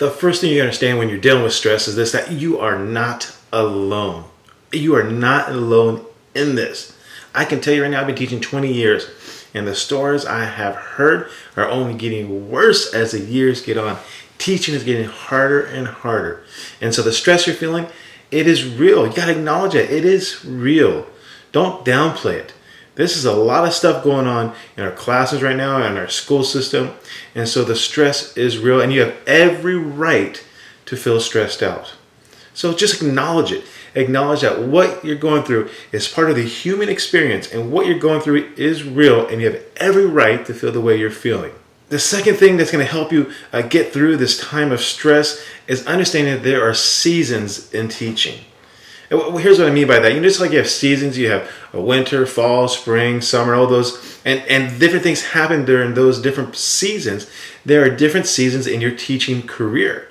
The first thing you understand when you're dealing with stress is this, that you are not alone. You are not alone in this. I can tell you right now, I've been teaching 20 years, and the stories I have heard are only getting worse as the years get on. Teaching is getting harder and harder. And so the stress you're feeling, it is real. You got to acknowledge it. It is real. Don't downplay it. This is a lot of stuff going on in our classes right now, in our school system. And so the stress is real, and you have every right to feel stressed out. So just acknowledge it. Acknowledge that what you're going through is part of the human experience, and what you're going through is real, and you have every right to feel the way you're feeling. The second thing that's going to help you get through this time of stress is understanding that there are seasons in teaching. And here's what I mean by that. Just like you have seasons, you have a winter, fall, spring, summer, all those, and different things happen during those different seasons. There are different seasons in your teaching career.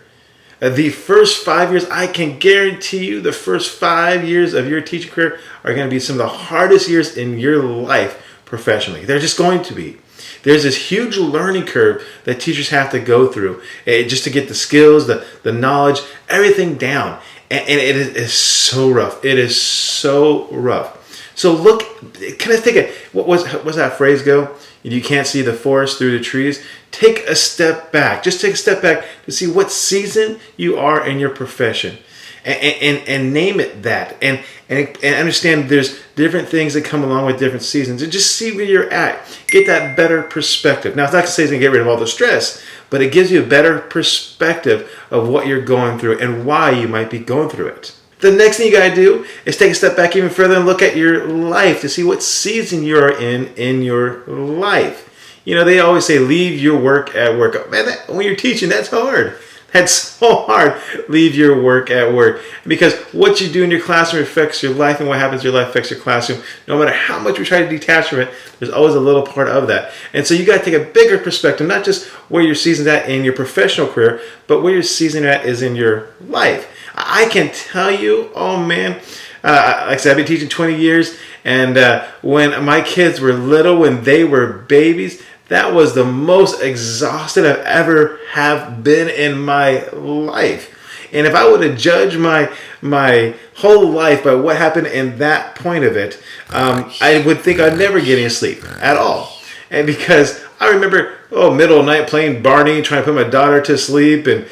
The first 5 years, I can guarantee you, the first 5 years of your teaching career are going to be some of the hardest years in your life professionally. They're just going to be. There's this huge learning curve that teachers have to go through just to get the skills, the knowledge, everything down. And it is so rough. It is so rough. So look, kind of think of, what's that phrase go? You can't see the forest through the trees. Take a step back. Just take a step back to see what season you are in your profession. And name it that. And understand there's different things that come along with different seasons. And just see where you're at. Get that better perspective. Now, it's not to say it's going to get rid of all the stress, but it gives you a better perspective of what you're going through and why you might be going through it. The next thing you got to do is take a step back even further and look at your life to see what season you're in your life. They always say, leave your work at work. Man, when you're teaching, that's hard. That's so hard. Leave your work at work. Because what you do in your classroom affects your life, and what happens in your life affects your classroom. No matter how much we try to detach from it, there's always a little part of that. And so you got to take a bigger perspective, not just where your season's at in your professional career, but where your season at is in your life. I can tell you, oh man, like I said, I've been teaching 20 years, and when my kids were little, when they were babies, that was the most exhausted I've ever have been in my life. And if I were to judge my whole life by what happened in that point of it, I would think I'd never get any sleep at all. And because I remember, middle of the night playing Barney, trying to put my daughter to sleep, and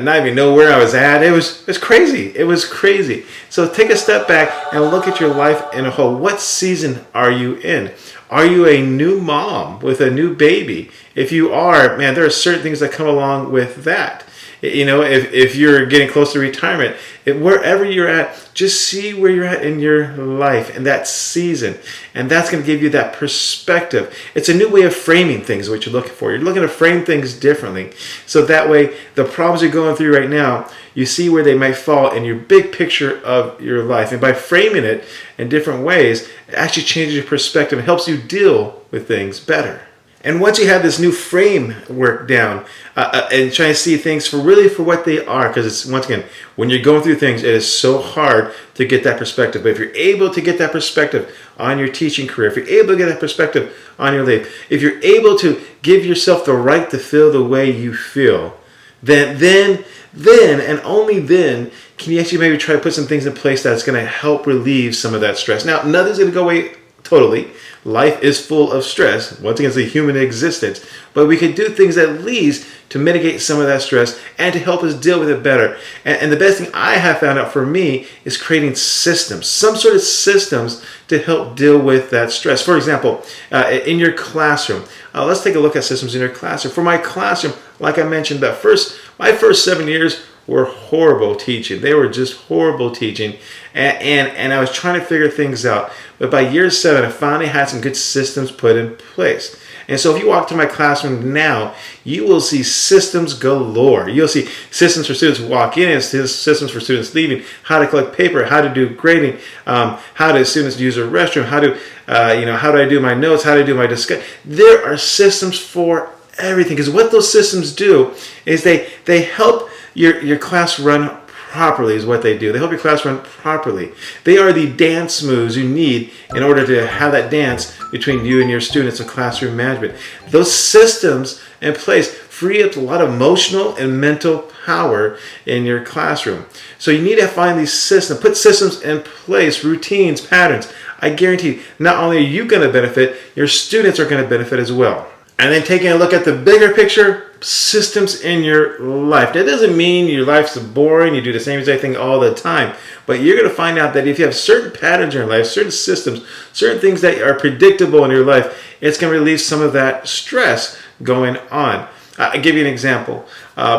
not even know where I was at. It was crazy. It was crazy. So take a step back and look at your life in a whole. What season are you in? Are you a new mom with a new baby? If you are, man, there are certain things that come along with that. If you're getting close to retirement, wherever you're at, just see where you're at in your life and that season. And that's going to give you that perspective. It's a new way of framing things, what you're looking for. You're looking to frame things differently. So that way, the problems you're going through right now, you see where they might fall in your big picture of your life. And by framing it in different ways, it actually changes your perspective and helps you deal with things better. And once you have this new framework down and try to see things for what they are, because it's, once again, when you're going through things, it is so hard to get that perspective. But if you're able to get that perspective on your teaching career, if you're able to get that perspective on your life, if you're able to give yourself the right to feel the way you feel, then and only then can you actually maybe try to put some things in place that's going to help relieve some of that stress. Now, nothing's going to go away totally. Life is full of stress. Once again, it's a human existence. But we can do things at least to mitigate some of that stress and to help us deal with it better. And the best thing I have found out for me is creating systems, some sort of systems to help deal with that stress. For example, in your classroom, let's take a look at systems in your classroom. For my classroom, like I mentioned, my first 7 years were horrible teaching. They were just horrible teaching. And I was trying to figure things out. But by year 7, I finally had some good systems put in place. And so if you walk to my classroom now, you will see systems galore. You'll see systems for students walk in, and systems for students leaving, how to collect paper, how to do grading, how do students use a restroom, how do I do my notes, how do I do my discussion. There are systems for everything, because what those systems do is they help your class run properly is what they do. They help your class run properly. They are the dance moves you need in order to have that dance between you and your students in classroom management. Those systems in place free up a lot of emotional and mental power in your classroom. So you need to find these systems, put systems in place, routines, patterns. I guarantee you, not only are you going to benefit, your students are going to benefit as well. And then taking a look at the bigger picture, systems in your life. That doesn't mean your life's boring, you do the same exact thing all the time. But you're going to find out that if you have certain patterns in your life, certain systems, certain things that are predictable in your life, it's going to relieve some of that stress going on. I'll give you an example.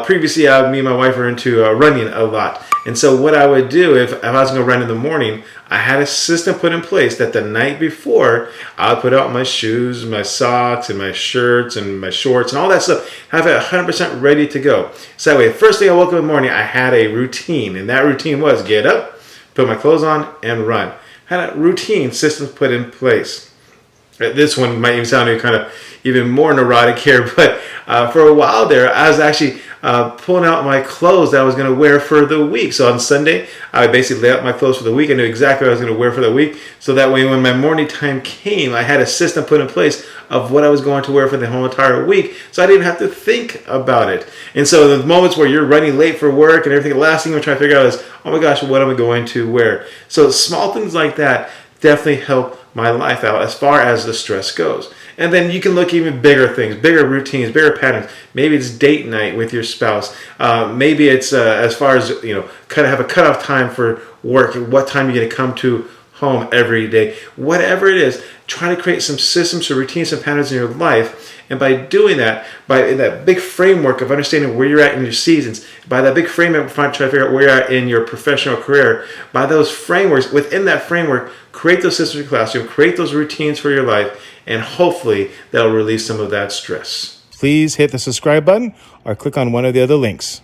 Previously, me and my wife were into running a lot. And so what I would do if I was going to run in the morning, I had a system put in place that the night before, I would put out my shoes, my socks, and my shirts, and my shorts, and all that stuff. Have it 100% ready to go. So that way, the first thing I woke up in the morning, I had a routine. And that routine was get up, put my clothes on, and run. Had a routine system put in place. This one might even sound kind of even more neurotic here, but for a while there, I was actually pulling out my clothes that I was going to wear for the week. So on Sunday, I would basically lay out my clothes for the week. I knew exactly what I was going to wear for the week. So that way, when my morning time came, I had a system put in place of what I was going to wear for the whole entire week. So I didn't have to think about it. And so the moments where you're running late for work and everything, the last thing you're trying to figure out is, oh my gosh, what am I going to wear? So small things like that definitely help my life out as far as the stress goes. And then you can look even bigger things, bigger routines, bigger patterns. Maybe it's date night with your spouse. Maybe it's as far as, kind of have a cutoff time for work, what time you're going to come to home every day. Whatever it is, try to create some systems or routines and patterns in your life. And by doing that, by that big framework of understanding where you're at in your seasons, by that big framework, trying to figure out where you're at in your professional career, by those frameworks, within that framework, create those systems in your classroom, create those routines for your life, and hopefully that'll release some of that stress. Please hit the subscribe button or click on one of the other links.